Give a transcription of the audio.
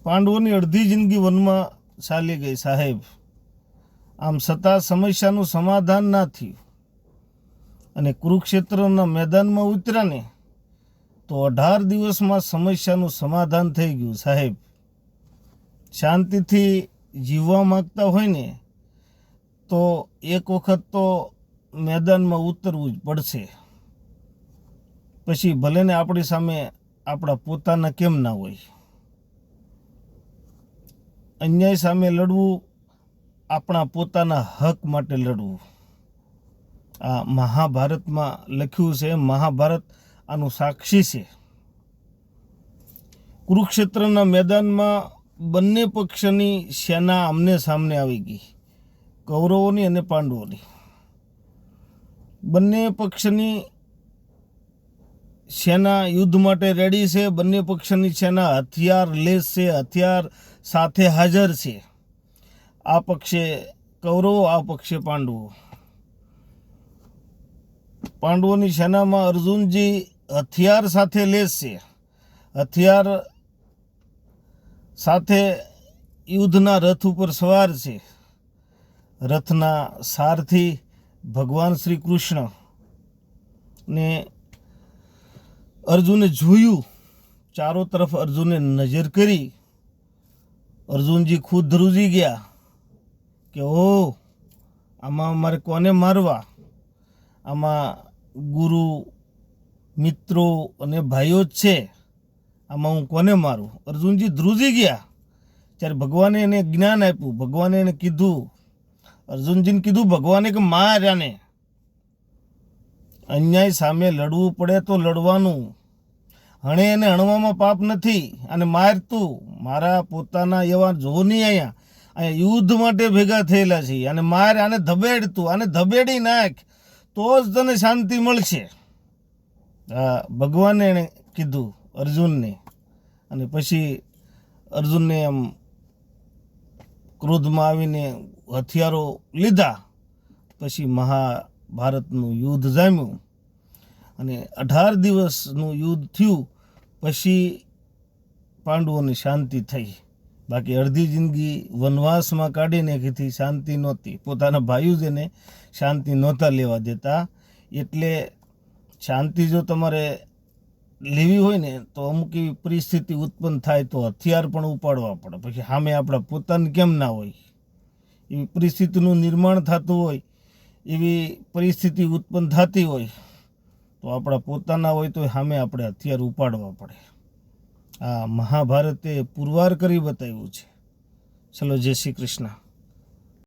પાંડવોની અડધી જિંદગી વનમાં ચાલી ગઈ સાહેબ, આમ છતાં સમસ્યાનું સમાધાન ના થયું અને કુરુક્ષેત્રના મેદાનમાં ઉતર્યા ને તો 18 દિવસમાં સમસ્યાનું સમાધાન થઈ ગયું સાહેબ. શાંતિથી જીવવા માગતા હોય ને તો એક વખત તો મેદાનમાં ઉતરવું જ પડશે. પછી ભલે ને આપણી સામે આપણા પોતાના કેમ ના હોય. અન્યાય સામે લડવું, આપણા પોતાના હક માટે લડવું, આ મહાભારતમાં લખ્યું છે. મહાભારત આનું સાક્ષી છે. કુરુક્ષેત્રના મેદાનમાં બંને પક્ષની સેના આમને સામને આવી ગઈ, કૌરવોની અને પાંડવોની. બંને પક્ષની સેના યુદ્ધ માટે રેડી છે. બંને પક્ષની સેના હથિયાર લેસ છે, હથિયાર સાથે હાજર છે. આ પક્ષે કૌરવો, આ પક્ષે પાંડવો. પાંડવોની સેનામાં અર્જુનજી હથિયાર સાથે લેસ છે, હથિયાર સાથે યુદ્ધના રથ ઉપર સવાર છે. રથના સારથી ભગવાન શ્રી કૃષ્ણ ને અર્જુને જોયું, ચારો તરફ અર્જુને નજર કરી. અર્જુનજી ખુદ ધ્રુજી ગયા કે ઓ, આમાં મારે કોને મારવા? આમાં ગુરુ, મિત્રો અને ભાઈઓ જ છે, આમાં હું કોને મારું? અર્જુનજી ધ્રુજી ગયા. ત્યારે ભગવાને એને જ્ઞાન આપ્યું. ભગવાને એને કીધું, અર્જુનજીને કીધું ભગવાને કે માર આને. અન્યાય સામે લડવું પડે તો લડવાનું. હણે એને હણવામાં પાપ નથી. અને માર તું, મારા પોતાના એવા જો નહીં, અહીંયા યુદ્ધ માટે ભેગા થયેલા છે. અને માર, આને ધબેડ તું, આને ધબેડી નાખ, તો જ તને શાંતિ મળશે. ભગવાને એને કીધું અર્જુનને. અને પછી અર્જુનને એમ ક્રોધમાં આવીને હથિયારો લીધા. પછી મહાભારતનું યુદ્ધ જામ્યું અને 18 દિવસનું યુદ્ધ થયું. પછી પાંડવોની શાંતિ થઈ. બાકી અડધી જિંદગી વનવાસમાં કાઢી નાખીથી શાંતિ નહોતી. પોતાના ભાઈઓ જ એને શાંતિ નહોતા લેવા દેતા. એટલે શાંતિ જો તમારે લેવી હોય ને તો અમુક એવી પરિસ્થિતિ ઉત્પન્ન થાય તો હથિયાર પણ ઉપાડવા પડે. પછી સામે આપણા પોતાને કેમ ના હોય? એવી પરિસ્થિતિનું નિર્માણ થતું હોય, એવી પરિસ્થિતિ ઉત્પન્ન થતી હોય તો આપણા પોતાના હોય તો સામે આપણે હથિયાર ઉપાડવા પડે. આ મહાભારતે પુરવાર કરી બતાવ્યું છે. ચલો, જય શ્રી કૃષ્ણ.